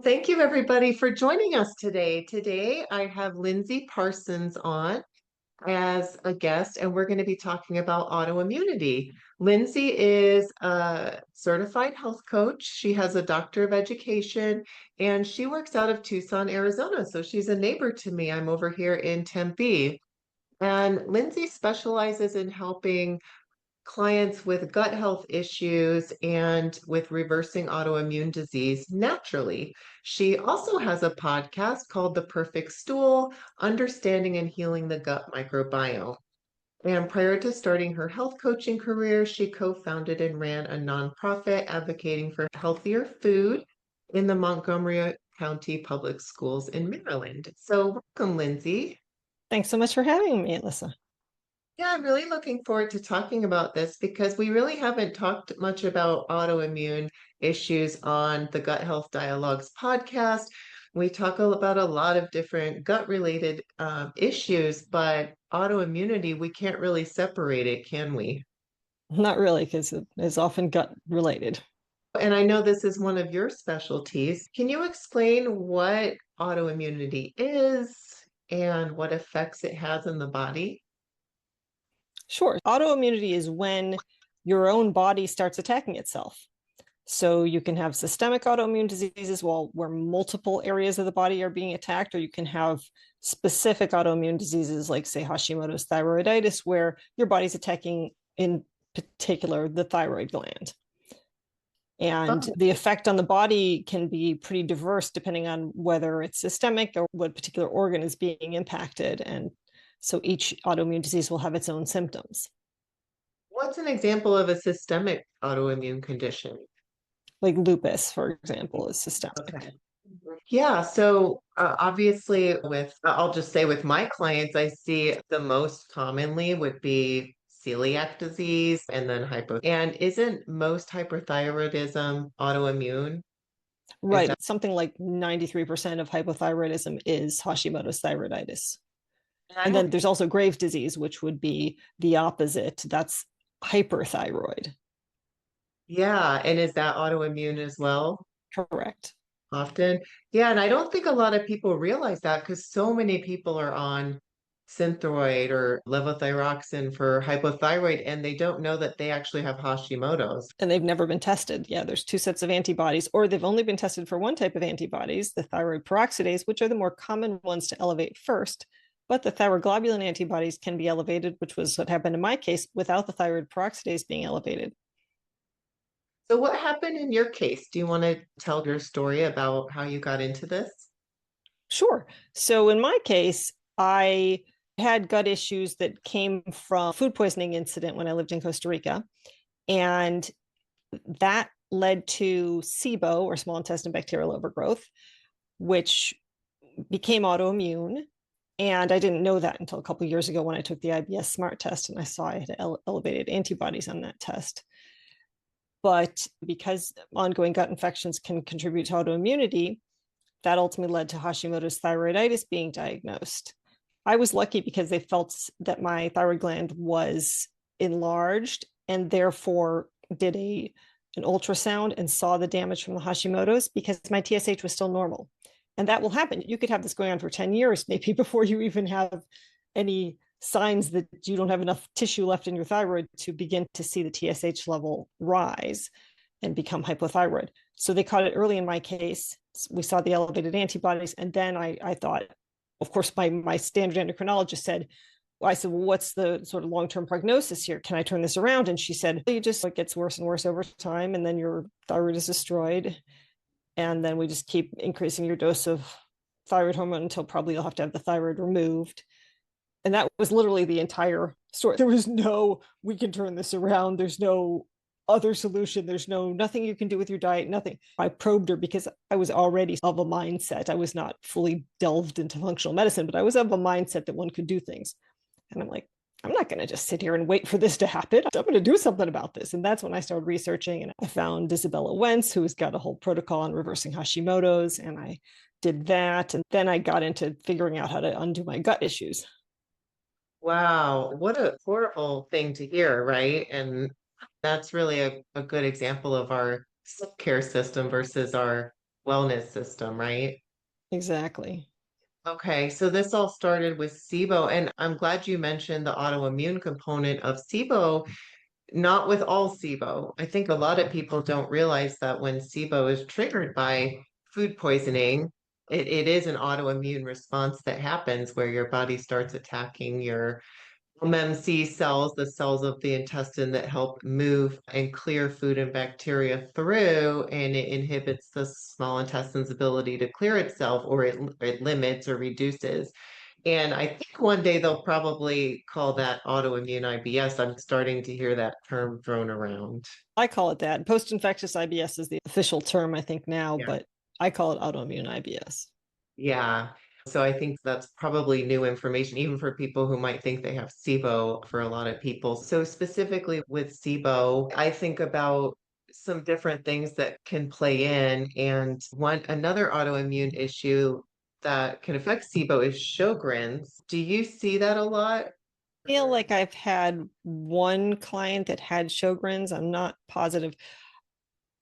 Thank you, everybody, for joining us today. Today, I have Lindsey Parsons on as a guest, and we're going to be talking about autoimmunity. Lindsey is a certified health coach. She has a doctor of education, and she works out of Tucson, Arizona. So she's a neighbor to me. I'm over here in Tempe. And Lindsey specializes in helping clients with gut health issues and with reversing autoimmune disease naturally. She also has a podcast called The Perfect Stool: Understanding and Healing the Gut Microbiome. And prior to starting her health coaching career, she co founded and ran a nonprofit advocating for healthier food in the Montgomery County Public Schools in Maryland. So, welcome, Lindsey. Thanks so much for having me, Alyssa. Yeah, I'm really looking forward to talking about this because we really haven't talked much about autoimmune issues on the Gut Health Dialogues podcast. We talk about a lot of different gut related issues, but autoimmunity, we can't really separate it, can we? Not really, because it is often gut related. And I know this is one of your specialties. Can you explain what autoimmunity is and what effects it has in the body? Sure. Autoimmunity is when your own body starts attacking itself. So you can have systemic autoimmune diseases where multiple areas of the body are being attacked, or you can have specific autoimmune diseases like, say, Hashimoto's thyroiditis, where your body's attacking in particular the thyroid gland. And the effect on the body can be pretty diverse depending on whether it's systemic or what particular organ is being impacted. And so each autoimmune disease will have its own symptoms. What's an example of a systemic autoimmune condition? Like lupus, for example, is systemic. Okay. Yeah, so obviously I'll just say with my clients, I see the most commonly would be celiac disease and then hypo. And isn't most hyperthyroidism autoimmune? Is Right. that? Something like 93% of hypothyroidism is Hashimoto's thyroiditis. And I And don't. then there's also Graves' disease, which would be the opposite. That's hyperthyroid. Yeah, and is that autoimmune as well? Correct. Often. Yeah, and I don't think a lot of people realize that because so many people are on Synthroid or levothyroxine for hypothyroid, and they don't know that they actually have Hashimoto's. And they've never been tested. Yeah, there's two sets of antibodies, or they've only been tested for one type of antibodies, the thyroid peroxidase, which are the more common ones to elevate first. But the thyroglobulin antibodies can be elevated, which was what happened in my case, without the thyroid peroxidase being elevated. So, what happened in your case? Do you want to tell your story about how you got into this? Sure. So in my case, I had gut issues that came from food poisoning incident when I lived in Costa Rica. And that led to SIBO, or small intestine bacterial overgrowth, which became autoimmune. And I didn't know that until a couple of years ago when I took the IBS SMART test and I saw I had elevated antibodies on that test. But because ongoing gut infections can contribute to autoimmunity, that ultimately led to Hashimoto's thyroiditis being diagnosed. I was lucky because they felt that my thyroid gland was enlarged and therefore did an ultrasound and saw the damage from the Hashimoto's because my TSH was still normal. And that will happen. You could have this going on for 10 years, maybe before you even have any signs that you don't have enough tissue left in your thyroid to begin to see the TSH level rise and become hypothyroid. So they caught it early in my case. We saw the elevated antibodies. And then I thought, of course, my standard endocrinologist said, well, I said, well, what's the sort of long-term prognosis here? Can I turn this around? And she said, you just, it gets worse and worse over time. And then your thyroid is destroyed. And then we just keep increasing your dose of thyroid hormone until probably you'll have to have the thyroid removed. And that was literally the entire story. There was no, we can turn this around. There's no other solution. There's nothing you can do with your diet, nothing. I probed her because I was already of a mindset. I was not fully delved into functional medicine, but I was of a mindset that one could do things. And I'm like, I'm not going to just sit here and wait for this to happen. I'm going to do something about this. And that's when I started researching and I found Isabella Wentz, who's got a whole protocol on reversing Hashimoto's. And I did that. And then I got into figuring out how to undo my gut issues. Wow, what a horrible thing to hear, right? And that's really a good example of our care system versus our wellness system, right? Exactly. Okay, so this all started with SIBO, and I'm glad you mentioned the autoimmune component of SIBO, not with all SIBO. I think a lot of people don't realize that when SIBO is triggered by food poisoning, it is an autoimmune response that happens where your body starts attacking your MMC cells, the cells of the intestine that help move and clear food and bacteria through, and it inhibits the small intestine's ability to clear itself, or it limits or reduces. And I think one day they'll probably call that autoimmune IBS. I'm starting to hear that term thrown around. I call it that. Post-infectious IBS is the official term, I think, now, Yeah. but I call it autoimmune IBS. Yeah. So I think that's probably new information, even for people who might think they have SIBO for a lot of people. So specifically with SIBO, I think about some different things that can play in. And another autoimmune issue that can affect SIBO is Sjogren's. Do you see that a lot? I feel like I've had one client that had Sjogren's. I'm not positive.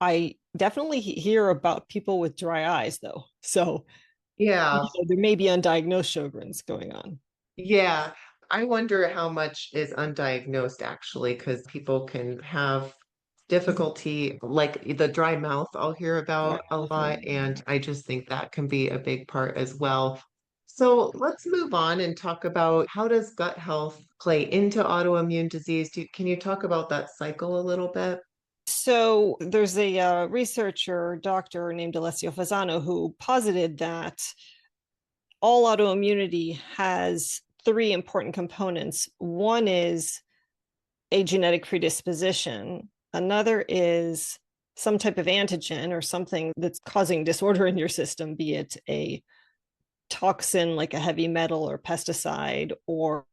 I definitely hear about people with dry eyes, though. So, Yeah. there may be undiagnosed Sjogren's going on. Yeah, I wonder how much is undiagnosed actually, because people can have difficulty, like the dry mouth, I'll hear Dry about a mouth, yeah. lot, and I just think that can be a big part as well. So let's move on and talk about how does gut health play into autoimmune disease? Can you talk about that cycle a little bit? So there's a researcher, doctor named Alessio Fasano, who posited that all autoimmunity has three important components. One is a genetic predisposition, another is some type of antigen or something that's causing disorder in your system, be it a toxin like a heavy metal or pesticide, or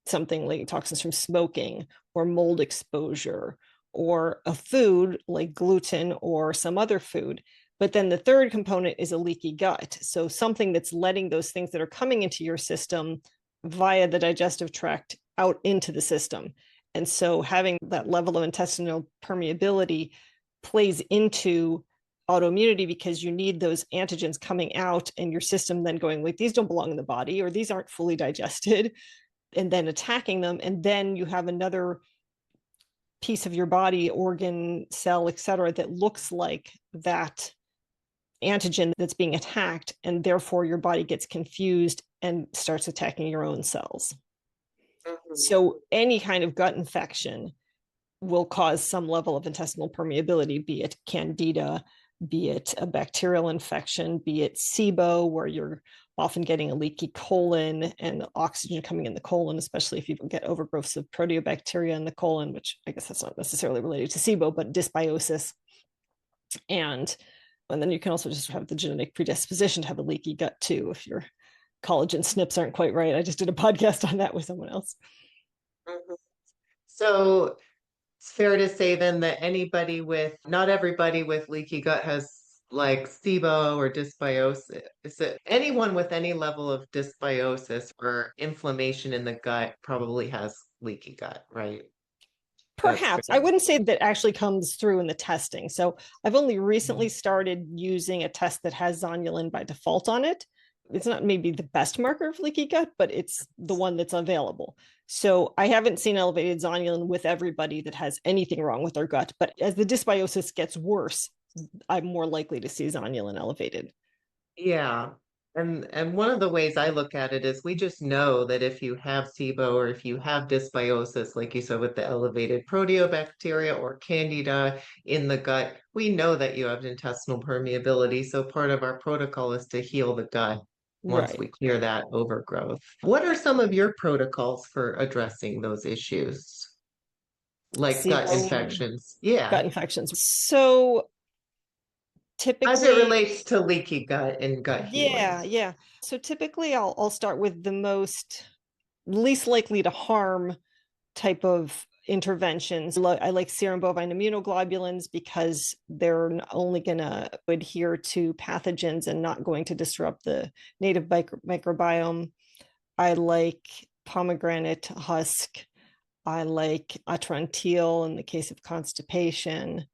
something like toxins from smoking or mold exposure, or a food like gluten or some other food. But then the third component is a leaky gut. So something that's letting those things that are coming into your system via the digestive tract out into the system. And so having that level of intestinal permeability plays into autoimmunity because you need those antigens coming out and your system then going, wait, these don't belong in the body, or these aren't fully digested, and then attacking them. And then you have another piece of your body, organ, cell, et cetera, that looks like that antigen that's being attacked. And therefore your body gets confused and starts attacking your own cells. Mhm. So any kind of gut infection will cause some level of intestinal permeability, be it candida, be it a bacterial infection, be it SIBO, where you're often getting a leaky colon and oxygen coming in the colon, especially if you get overgrowths of proteobacteria in the colon, which I guess that's not necessarily related to SIBO, but dysbiosis. And and then you can also just have the genetic predisposition to have a leaky gut too, if your collagen SNPs aren't quite right. I just did a podcast on that with someone else. Mhm. So it's fair to say then that not everybody with leaky gut has like SIBO or dysbiosis. Is it anyone with any level of dysbiosis or inflammation in the gut probably has leaky gut, right? That's Perhaps. I fair. wouldn't say that actually comes through in the testing. So I've only recently started using a test that has zonulin by default on it. It's not maybe the best marker of leaky gut, but it's the one that's available. So I haven't seen elevated zonulin with everybody that has anything wrong with their gut. But as the dysbiosis gets worse, I'm more likely to see zonulin elevated. Yeah. And one of the ways I look at it is we just know that if you have SIBO or if you have dysbiosis, like you said with the elevated proteobacteria or candida in the gut, we know that you have intestinal permeability. So part of our protocol is to heal the gut once Right. we clear that overgrowth. What are some of your protocols for addressing those issues, like gut SIBO, infections? Yeah. gut infections. So As it typically, relates to leaky gut and gut healing. yeah. So typically I'll start with the most least likely to harm type of interventions. I like serum bovine immunoglobulins because they're only going to adhere to pathogens and not going to disrupt the native microbiome. I like pomegranate husk. I like atrantil in the case of constipation,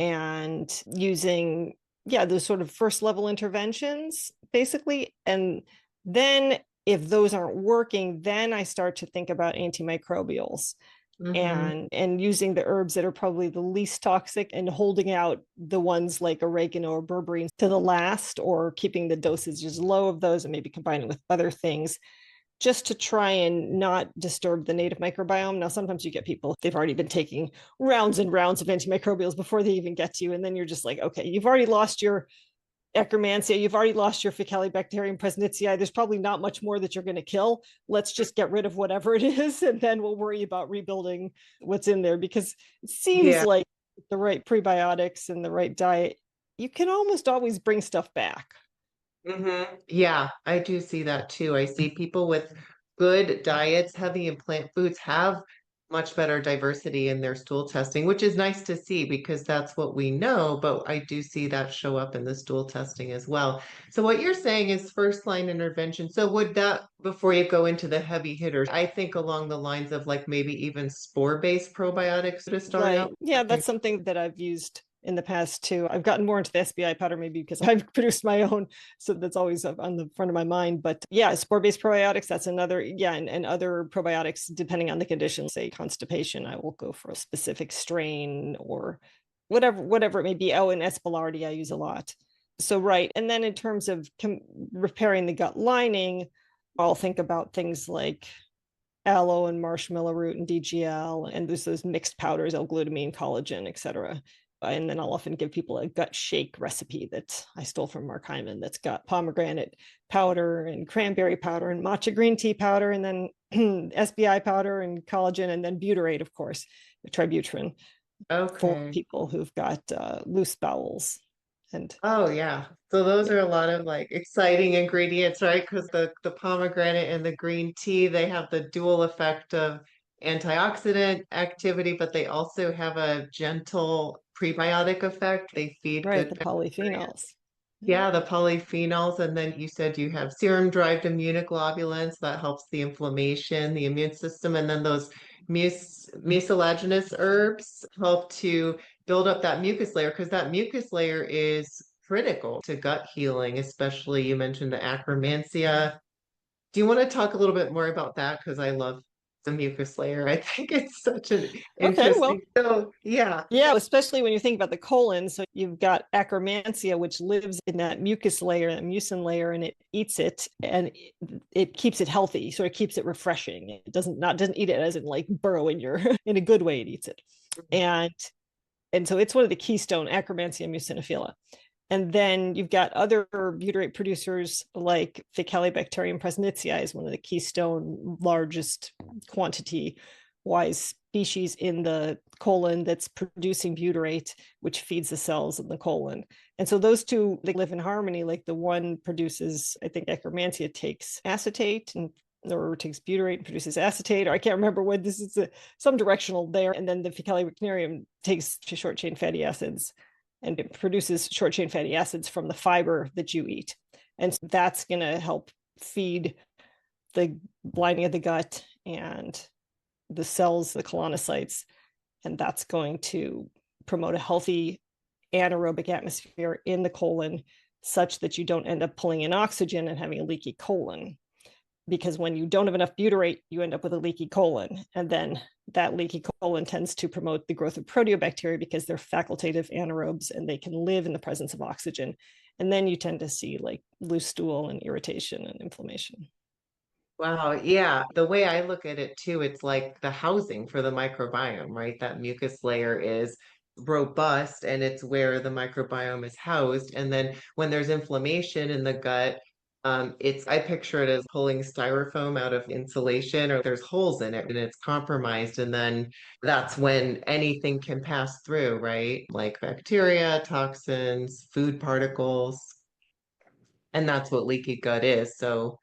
and using yeah, those sort of first level interventions, basically. And then if those aren't working, then I start to think about antimicrobials Mm-hmm. and using the herbs that are probably the least toxic and holding out the ones like oregano or berberine to the last, or keeping the dosages low of those and maybe combining with other things just to try and not disturb the native microbiome. Now, sometimes you get people, they've already been taking rounds and rounds of antimicrobials before they even get to you. And then you're just like, okay, you've already lost your Akkermansia, you've already lost your Faecalibacterium presnitzii. There's probably not much more that you're going to kill. Let's just get rid of whatever it is, and then we'll worry about rebuilding what's in there. Because it seems Yeah. like the right prebiotics and the right diet, you can almost always bring stuff back. Yeah, I do see that too. I see people with good diets, heavy in plant foods, have much better diversity in their stool testing, which is nice to see because that's what we know. But I do see that show up in the stool testing as well. So, what you're saying is first line intervention. So, would that, before you go into the heavy hitters, I think along the lines of like maybe even spore-based probiotics to start Right. out? Yeah, that's something that I've used in the past too. I've gotten more into the SBI powder maybe because I've produced my own. So that's always on the front of my mind. But yeah, spore-based probiotics, that's another, yeah, and other probiotics, depending on the condition, say constipation, I will go for a specific strain or whatever it may be. Oh, and Espillardi I use a lot. So right. And then in terms of repairing the gut lining, I'll think about things like aloe and marshmallow root and DGL, and there's those mixed powders, L-glutamine, collagen, etc. And then I'll often give people a gut shake recipe that I stole from Mark Hyman that's got pomegranate powder and cranberry powder and matcha green tea powder, and then SBI powder and collagen, and then butyrate, of course, Tributyrin for Okay. people who've got loose bowels. And Oh yeah. So those yeah, are a lot of like exciting ingredients, right? Because the pomegranate and the green tea, they have the dual effect of antioxidant activity, but they also have a gentle prebiotic effect. They feed right, good the bacteria. polyphenols. Yeah, Yeah, the polyphenols, and then you said you have serum-derived immunoglobulins that helps the inflammation, the immune system, and then those mucilaginous herbs help to build up that mucus layer because that mucus layer is critical to gut healing, especially you mentioned the Akkermansia. Do you want to talk a little bit more about that? Because I love the mucus layer. I think it's such an okay, well, interesting. So yeah. yeah, especially when you think about the colon. So you've got Akkermansia, which lives in that mucus layer, that mucin layer, and it eats it, and it keeps it healthy. So it keeps it refreshing. It doesn't eat it as in like burrow in your in a good way. It eats it, and so it's one of the keystone Akkermansia muciniphila. And then you've got other butyrate producers like Faecalibacterium presnitzii is one of the keystone largest quantity wise species in the colon that's producing butyrate, which feeds the cells in the colon. And so those two, they live in harmony. Like the one produces, I think Akkermansia takes acetate and or takes butyrate and produces acetate, or I can't remember what this is, some directional there. And then the Faecalibacterium takes short chain fatty acids and it produces short chain fatty acids from the fiber that you eat. And so that's going to help feed the lining of the gut and the cells, the colonocytes, and that's going to promote a healthy anaerobic atmosphere in the colon such that you don't end up pulling in oxygen and having a leaky colon. Because when you don't have enough butyrate, you end up with a leaky colon. And then that leaky colon tends to promote the growth of proteobacteria because they're facultative anaerobes and they can live in the presence of oxygen. And then you tend to see like loose stool and irritation and inflammation. Wow, yeah. The way I look at it too, it's like the housing for the microbiome, right? That mucus layer is robust and it's where the microbiome is housed. And then when there's inflammation in the gut, I picture it as pulling styrofoam out of insulation or there's holes in it and it's compromised. And then that's when anything can pass through, right? Like bacteria, toxins, food particles. And that's what leaky gut is. So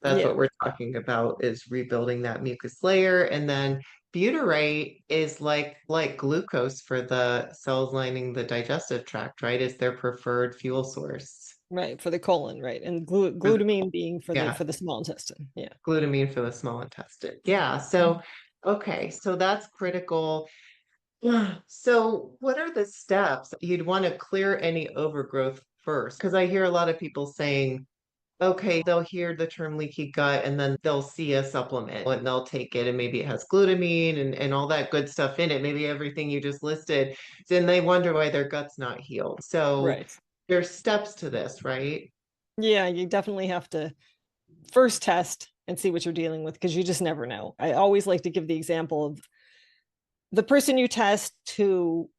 that's Yeah, what we're talking about is rebuilding that mucus layer. And then butyrate is like glucose for the cells lining the digestive tract, right? Is their preferred fuel source. right. For the colon, right. And For the- glutamine being yeah, for the small intestine. Yeah. glutamine for the small intestine. Yeah. So okay, so that's critical. So, what are the steps you'd want to clear any overgrowth first? Because I hear a lot of people saying, okay, they'll hear the term leaky gut and then they'll see a supplement and they'll take it and maybe it has glutamine and all that good stuff in it, maybe everything you just listed. Then they wonder why their gut's not healed. So Right. there's steps to this, right? Yeah, you definitely have to first test and see what you're dealing with because you just never know. I always like to give the example of the person you test who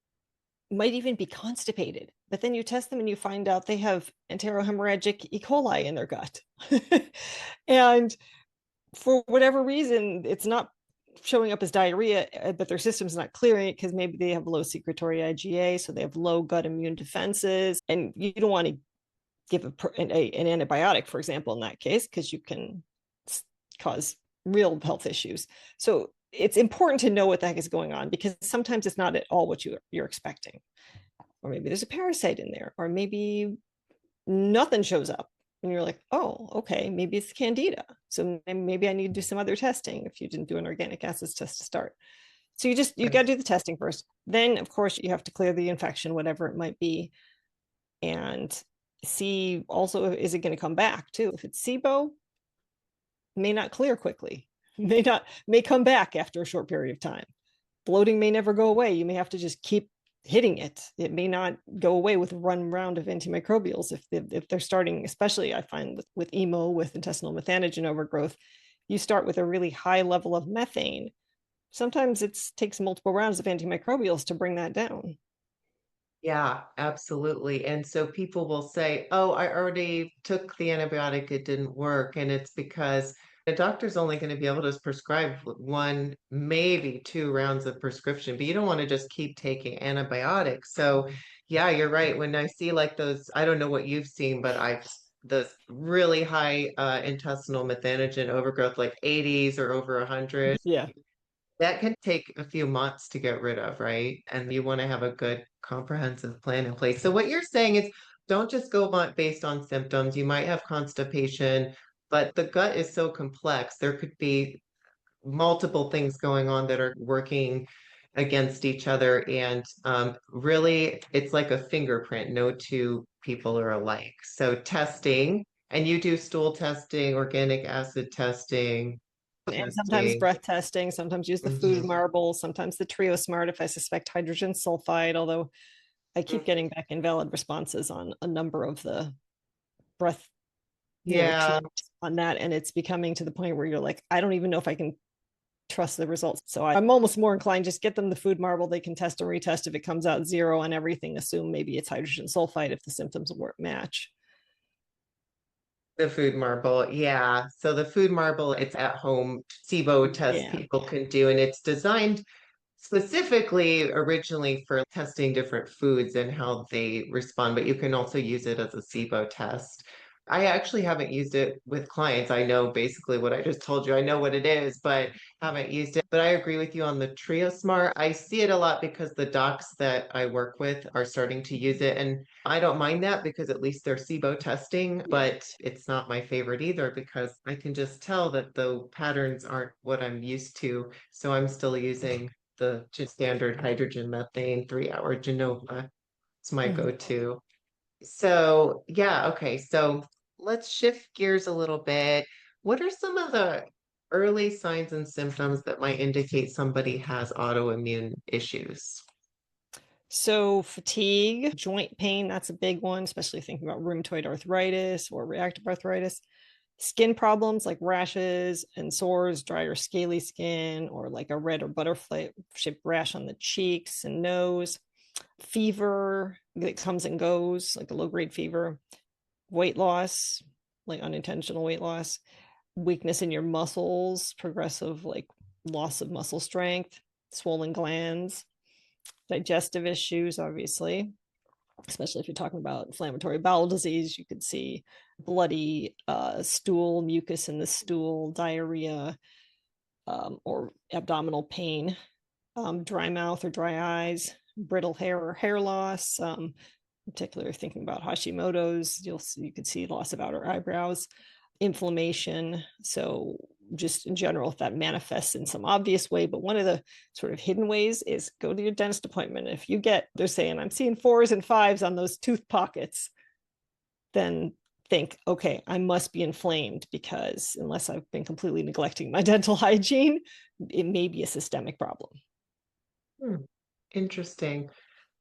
might even be constipated, but then you test them and you find out they have enterohemorrhagic E. coli in their gut. And for whatever reason, it's not showing up as diarrhea, but their system's not clearing it because maybe they have low secretory IgA, so they have low gut immune defenses. And you don't want to give an antibiotic, for example, in that case, because you can cause real health issues. So it's important to know what the heck is going on because sometimes it's not at all what you're expecting. Or maybe there's a parasite in there, or maybe nothing shows up. And you're like, oh, okay, maybe it's candida. So maybe I need to do some other testing if you didn't do an organic acids test to start. So you got to do the testing first. Then, of course, you have to clear the infection, whatever it might be, and see also is it going to come back too. If it's SIBO, may not clear quickly, may come back after a short period of time. Bloating may never go away. You may have to just keep hitting it. It may not go away with one round of antimicrobials if they're starting, especially I find with EMO, with intestinal methanogen overgrowth, you start with a really high level of methane. Sometimes it takes multiple rounds of antimicrobials to bring that down. Yeah, absolutely. And so people will say, oh, I already took the antibiotic, it didn't work. And it's because the doctor's only going to be able to prescribe one, maybe two rounds of prescription, but you don't want to just keep taking antibiotics. So, yeah, you're right. When I see like those, I don't know what you've seen, but I've those really high intestinal methanogen overgrowth, like 80s or over 100. Yeah. That can take a few months to get rid of, right? And you want to have a good comprehensive plan in place. So what you're saying is don't just go based on symptoms. You might have constipation, but the gut is so complex. There could be multiple things going on that are working against each other. And really, it's like a fingerprint. No two people are alike. So testing, and you do stool testing, organic acid testing, And sometimes testing. breath testing, sometimes use the food Mhm. marble, sometimes the Trio Smart if I suspect hydrogen sulfide, although I keep getting back invalid responses on a number of the breath, Yeah, tests on that. And it's becoming to the point where you're like, I don't even know if I can trust the results. So I'm almost more inclined, just get them the food marble. They can test and retest. If it comes out zero on everything, assume maybe it's hydrogen sulfide if the symptoms match. the food marble. Yeah. So the food marble, it's at home SIBO test Yeah. people can do, and it's designed specifically originally for testing different foods and how they respond, but you can also use it as a SIBO test. I actually haven't used it with clients. I know basically what I just told you. I know what it is, but haven't used it. But I agree with you on the Trio Smart. I see it a lot because the docs that I work with are starting to use it. And I don't mind that because at least they're SIBO testing, Yeah. but it's not my favorite either because I can just tell that the patterns aren't what I'm used to. So I'm still using the just standard hydrogen methane 3 hour Genova. It's my Mhm. go-to. So yeah, okay. So let's shift gears a little bit. What are some of the early signs and symptoms that might indicate somebody has autoimmune issues? So fatigue, joint pain, that's a big one, especially thinking about rheumatoid arthritis or reactive arthritis. Skin problems like rashes and sores, dry or scaly skin, or like a red or butterfly shaped rash on the cheeks and nose. Fever that comes and goes, like a low grade fever. Weight loss, like unintentional weight loss. Weakness in your muscles, progressive like loss of muscle strength, swollen glands, digestive issues, obviously, especially if you're talking about inflammatory bowel disease. You could see bloody stool, mucus in the stool, diarrhea, or abdominal pain, dry mouth or dry eyes, brittle hair or hair loss. Particularly thinking about Hashimoto's, you could see loss of outer eyebrows, inflammation. So just in general if that manifests in some obvious way. But one of the sort of hidden ways is go to your dentist appointment. If you get, they're saying, I'm seeing 4s and 5s on those tooth pockets, then think, okay, I must be inflamed, because unless I've been completely neglecting my dental hygiene, it may be a systemic problem. Hmm. Interesting.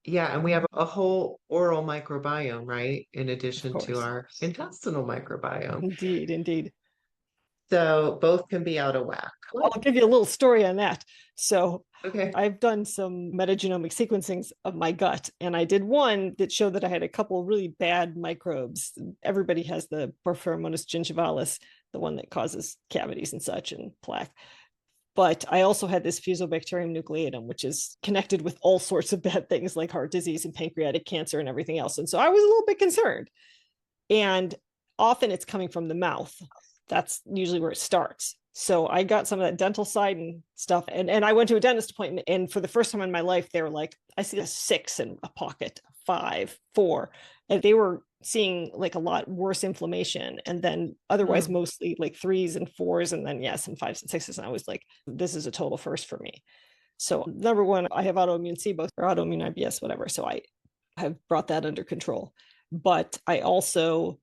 Yeah, and we have a whole oral microbiome, right? In Of addition to course. our intestinal microbiome. Indeed, indeed. So both can be out of whack. I'll give you a little story on that. So Okay. I've done some metagenomic sequencings of my gut, and I did one that showed that I had a couple of really bad microbes. Everybody has the Porphyromonas gingivalis, the one that causes cavities and such and plaque. But I also had this Fusobacterium nucleatum, which is connected with all sorts of bad things like heart disease and pancreatic cancer and everything else. And so I was a little bit concerned. And often it's coming from the mouth. That's usually where it starts. So I got some of that dental side and stuff. And I went to a dentist appointment. And for the first time in my life, they were like, I see a 6 in a pocket, 5, 4. And they were seeing like a lot worse inflammation. And then otherwise, Hmm. mostly like 3s and 4s. And then, yeah, some 5s and 6s. And I was like, this is a total first for me. So, number one, I have autoimmune SIBO or autoimmune IBS, whatever. So I have brought that under control. But I also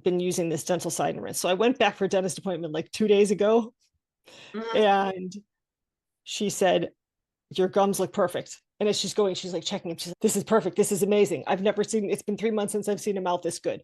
been using this dental side and rinse. So I went back for a dentist appointment like 2 days ago, Mhm. and she said, your gums look perfect. And as she's going, she's like checking them. She's like, this is perfect. This is amazing. I've never seen, it's been 3 months since I've seen a mouth this good.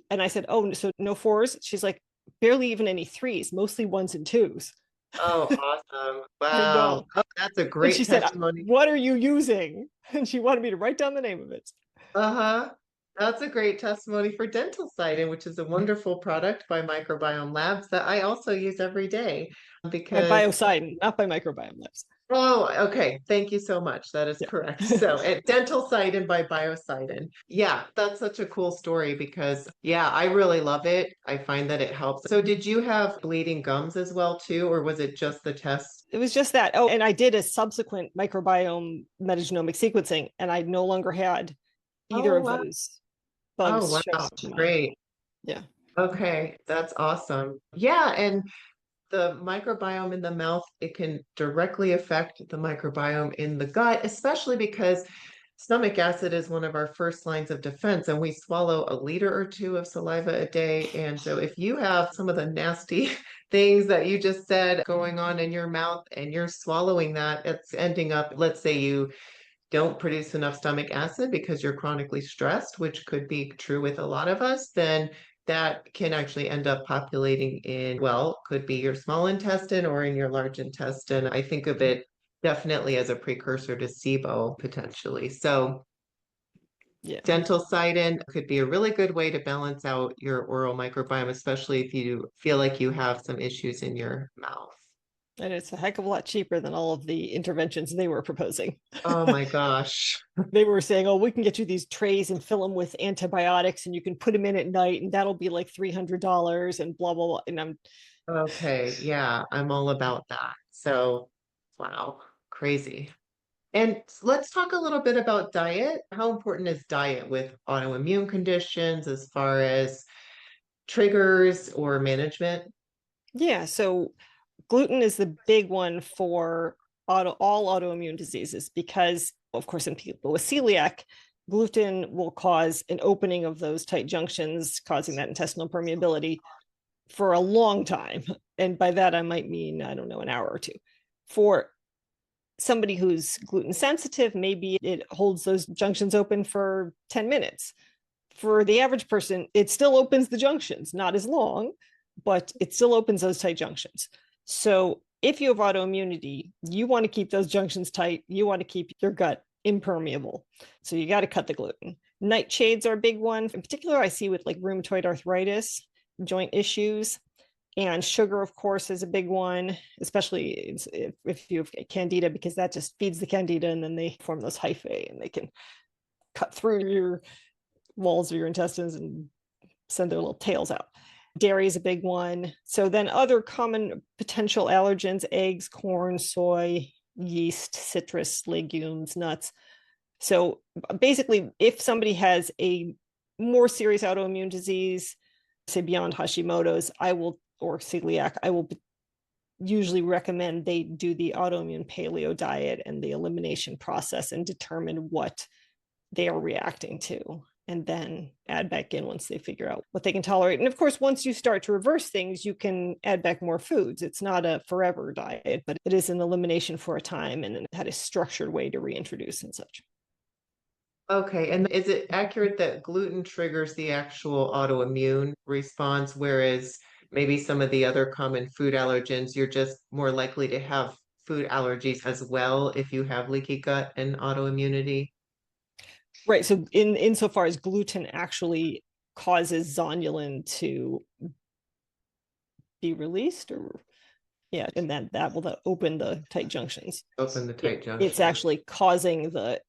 And I said, oh, so no 4s? She's like, barely even any 3s, mostly 1s and 2s. Oh, awesome. I Wow. know. Oh, that's a And great she said, testimony. what are you using? And she wanted me to write down the name of it. Uh-huh. That's a great testimony for dental siding, which is a wonderful product by Microbiome Labs that I also use every day By because biocidin, not by microbiome labs. oh, okay. Thank you so much. That is correct. Yeah. So, at dental sidin by biocidin. Yeah, that's such a cool story because, yeah, I really love it. I find that it helps. So, did you have bleeding gums as well too, or was it just the test? It was just that. Oh, and I did a subsequent microbiome metagenomic sequencing, and I no longer had either Oh, of wow. those Oh, bugs showing wow. up in my, Great. yeah. Okay, that's awesome. Yeah, and the microbiome in the mouth, it can directly affect the microbiome in the gut, especially because stomach acid is one of our first lines of defense, and we swallow a liter or two of saliva a day. And so, if you have some of the nasty things that you just said going on in your mouth and you're swallowing that, it's ending up, let's say you don't produce enough stomach acid because you're chronically stressed, which could be true with a lot of us, then that can actually end up populating in, well, could be your small intestine or in your large intestine. I think of it definitely as a precursor to SIBO potentially. So Yeah. dental sidin could be a really good way to balance out your oral microbiome, especially if you feel like you have some issues in your mouth. And it's a heck of a lot cheaper than all of the interventions they were proposing. Oh my gosh. They were saying, oh, we can get you these trays and fill them with antibiotics, and you can put them in at night, and that'll be like $300 and blah, blah, blah. And I'm, Okay, yeah, I'm all about that. So, wow, crazy. And let's talk a little bit about diet. How important is diet with autoimmune conditions as far as triggers or management? yeah. So gluten is the big one for all autoimmune diseases because, of course, in people with celiac, gluten will cause an opening of those tight junctions, causing that intestinal permeability for a long time. And by that, I might mean, I don't know, an hour or two. For somebody who's gluten sensitive, maybe it holds those junctions open for 10 minutes. For the average person, it still opens the junctions, not as long, but it still opens those tight junctions. So if you have autoimmunity, you want to keep those junctions tight. You want to keep your gut impermeable. So you got to cut the gluten. Nightshades are a big one. In particular, I see with like rheumatoid arthritis, joint issues. And sugar, of course, is a big one, especially if you have candida, because that just feeds the candida and then they form those hyphae and they can cut through your walls of your intestines and send their little tails out. Dairy is a big one. So then other common potential allergens, eggs, corn, soy, yeast, citrus, legumes, nuts. So basically, if somebody has a more serious autoimmune disease, say beyond Hashimoto's, I will, or celiac, I will usually recommend they do the autoimmune paleo diet and the elimination process and determine what they are reacting to, and then add back in once they figure out what they can tolerate. And of course, once you start to reverse things, you can add back more foods. It's not a forever diet, but it is an elimination for a time and then had a structured way to reintroduce and such. Okay, and is it accurate that gluten triggers the actual autoimmune response, whereas maybe some of the other common food allergens, you're just more likely to have food allergies as well if you have leaky gut and autoimmunity? Right. So in insofar as gluten actually causes zonulin to be released, or yeah, and that will open the tight junctions. Open the tight It's junction. actually causing the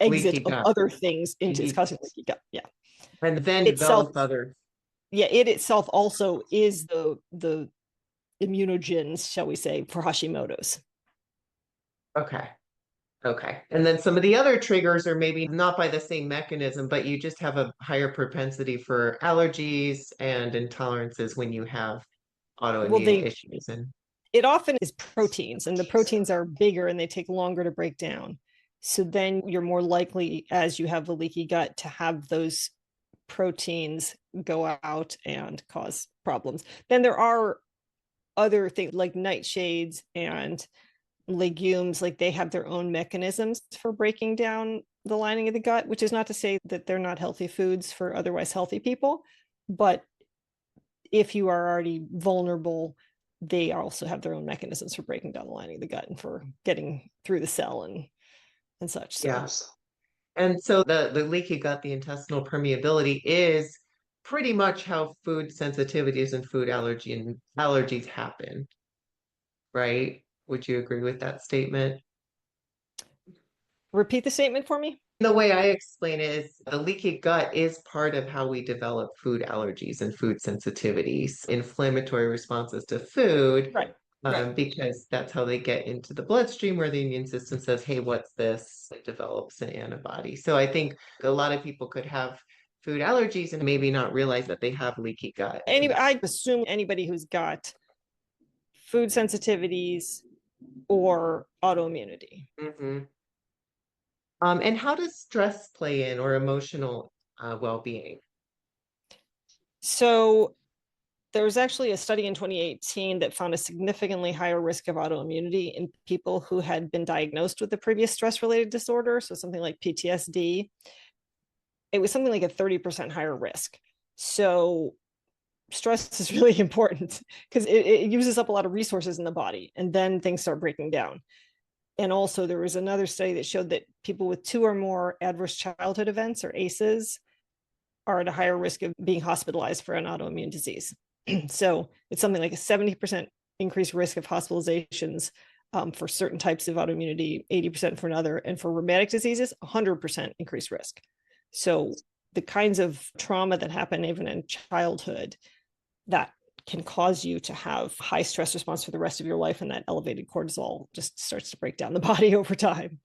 Leaky exit of gut. other things into, it's Ye- causing leaky gut. Yeah. And then Itself, develop other. yeah, it itself also is the immunogens, shall we say, for Hashimoto's. Okay. Okay. And then some of the other triggers are maybe not by the same mechanism, but you just have a higher propensity for allergies and intolerances when you have Well, autoimmune they issues. And it often is proteins, and the proteins are bigger and they take longer to break down. So then you're more likely, as you have a leaky gut, to have those proteins go out and cause problems. Then there are other things like nightshades and legumes, like they have their own mechanisms for breaking down the lining of the gut, which is not to say that they're not healthy foods for otherwise healthy people. But if you are already vulnerable, they also have their own mechanisms for breaking down the lining of the gut and for getting through the cell and such. So yes. And so the leaky gut, the intestinal permeability is pretty much how food sensitivities and food allergies happen, right? Would you agree with that statement? repeat the statement for me. The way I explain it is the leaky gut is part of how we develop food allergies and food sensitivities, inflammatory responses to food, Right. Right. because that's how they get into the bloodstream where the immune system says, hey, what's this? It develops an antibody. So I think a lot of people could have food allergies and maybe not realize that they have leaky gut. I assume anybody who's got food sensitivities or autoimmunity. Mhm. And how does stress play in or emotional well-being? So there was actually a study in 2018 that found a significantly higher risk of autoimmunity in people who had been diagnosed with a previous stress related disorder. So something like PTSD. It was something like a 30% higher risk. So stress is really important because it uses up a lot of resources in the body, and then things start breaking down. And also, there was another study that showed that people with 2 or more adverse childhood events, or ACEs, are at a higher risk of being hospitalized for an autoimmune disease. So it's something like a 70% increased risk of hospitalizations for certain types of autoimmunity, 80% for another, and for rheumatic diseases, 100% increased risk. So the kinds of trauma that happen even in childhood that can cause you to have high stress response for the rest of your life, and that elevated cortisol just starts to break down the body over time.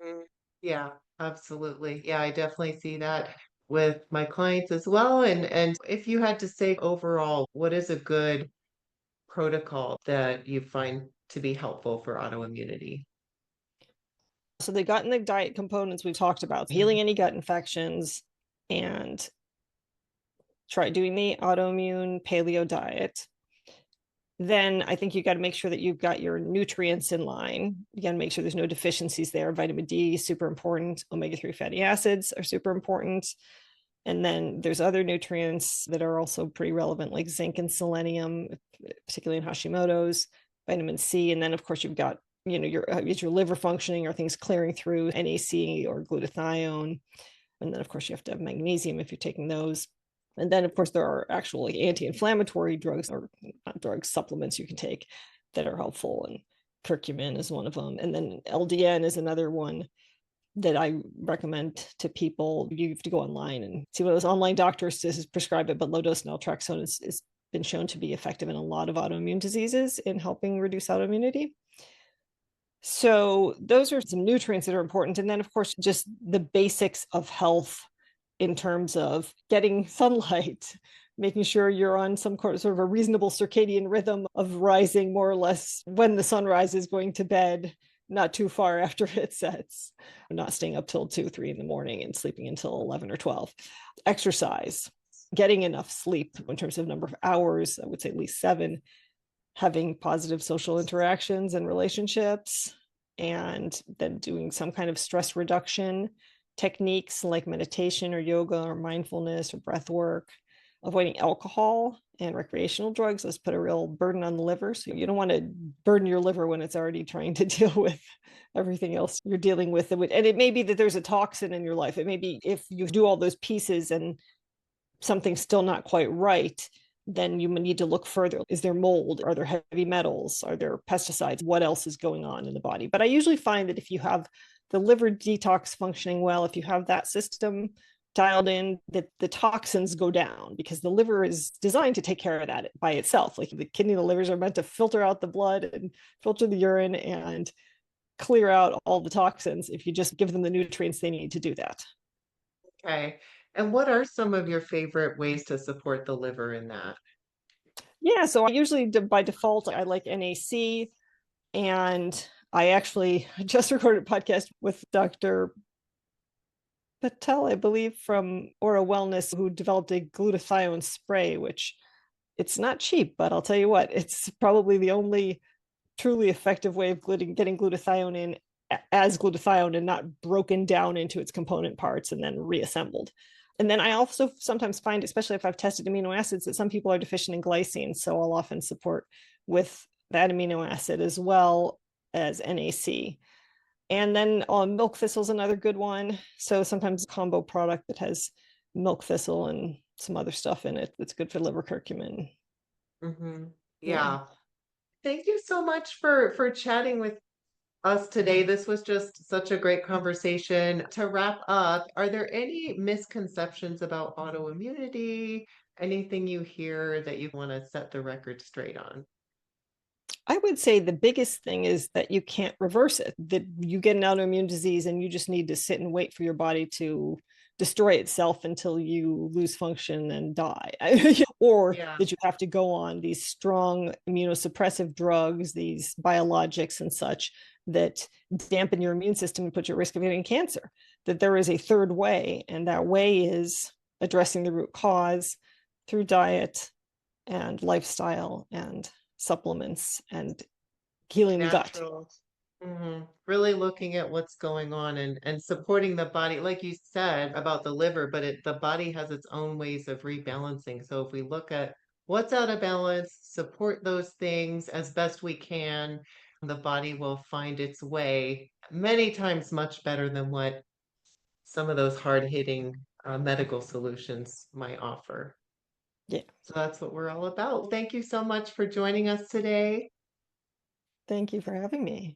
Mhm. Yeah, absolutely. Yeah, I definitely see that with my clients as well. And if you had to say overall, what is a good protocol that you find to be helpful for autoimmunity? So the gut and the diet components we've talked about, healing any gut infections, and try doing the autoimmune paleo diet. Then I think you got to make sure that you've got your nutrients in line. You got to make sure there's no deficiencies there. Vitamin D is super important. Omega-3 fatty acids are super important. And then there's other nutrients that are also pretty relevant, like zinc and selenium, particularly in Hashimoto's, vitamin C. And then, of course, you've got, your liver functioning, or things clearing through NAC or glutathione. And then, of course, you have to have magnesium if you're taking those. And then, of course, there are actual like anti-inflammatory drugs, or not drugs, supplements you can take that are helpful. And curcumin is one of them. And then LDN is another one that I recommend to people. You have to go online and see what those online doctors prescribe it, but low dose naltrexone is been shown to be effective in a lot of autoimmune diseases in helping reduce autoimmunity. So those are some nutrients that are important. And then, of course, just the basics of health in terms of getting sunlight, making sure you're on some sort of a reasonable circadian rhythm of rising more or less when the sun rises, going to bed not too far after it sets, not staying up till 2, 3 in the morning and sleeping until 11 or 12. Exercise, getting enough sleep in terms of number of hours, I would say at least 7, having positive social interactions and relationships, and then doing some kind of stress reduction techniques like meditation or yoga or mindfulness or breath work, avoiding alcohol and recreational drugs. Those put a real burden on the liver. So you don't want to burden your liver when it's already trying to deal with everything else you're dealing with. And it may be that there's a toxin in your life. It may be if you do all those pieces and something's still not quite right, then you need to look further. Is there mold? Are there heavy metals? Are there pesticides? What else is going on in the body? But I usually find that if you have the liver detox functioning well, if you have that system dialed in, that the toxins go down, because the liver is designed to take care of that by itself. Like the kidney and the livers are meant to filter out the blood and filter the urine and clear out all the toxins if you just give them the nutrients they need to do that. Okay. And what are some of your favorite ways to support the liver in that? Yeah, so I usually by default I like NAC, and I actually just recorded a podcast with Dr. Patel, I believe, from Aura Wellness, who developed a glutathione spray, which it's not cheap, but I'll tell you what, it's probably the only truly effective way of getting glutathione in as glutathione and not broken down into its component parts and then reassembled. And then I also sometimes find, especially if I've tested amino acids, that some people are deficient in glycine. So I'll often support with that amino acid as well as NAC. And then milk thistle is another good one. So sometimes a combo product that has milk thistle and some other stuff in it that's good for liver curcumin. Hmm. Yeah. Yeah. Thank you so much for chatting with us today. This was just such a great conversation. To wrap up, are there any misconceptions about autoimmunity? Anything you hear that you want to set the record straight on? I would say the biggest thing is that you can't reverse it, that you get an autoimmune disease and you just need to sit and wait for your body to destroy itself until you lose function and die. Or Yeah, that you have to go on these strong immunosuppressive drugs, these biologics and such, that dampen your immune system and put you at risk of getting cancer. That there is a third way, and that way is addressing the root cause through diet and lifestyle and supplements and healing the gut. natural. Really looking at what's going on and supporting the body, like you said about the liver, but the body has its own ways of rebalancing. So if we look at what's out of balance, support those things as best we can, the body will find its way many times much better than what some of those hard-hitting medical solutions might offer. Yeah. So that's what we're all about. Thank you so much for joining us today. Thank you for having me.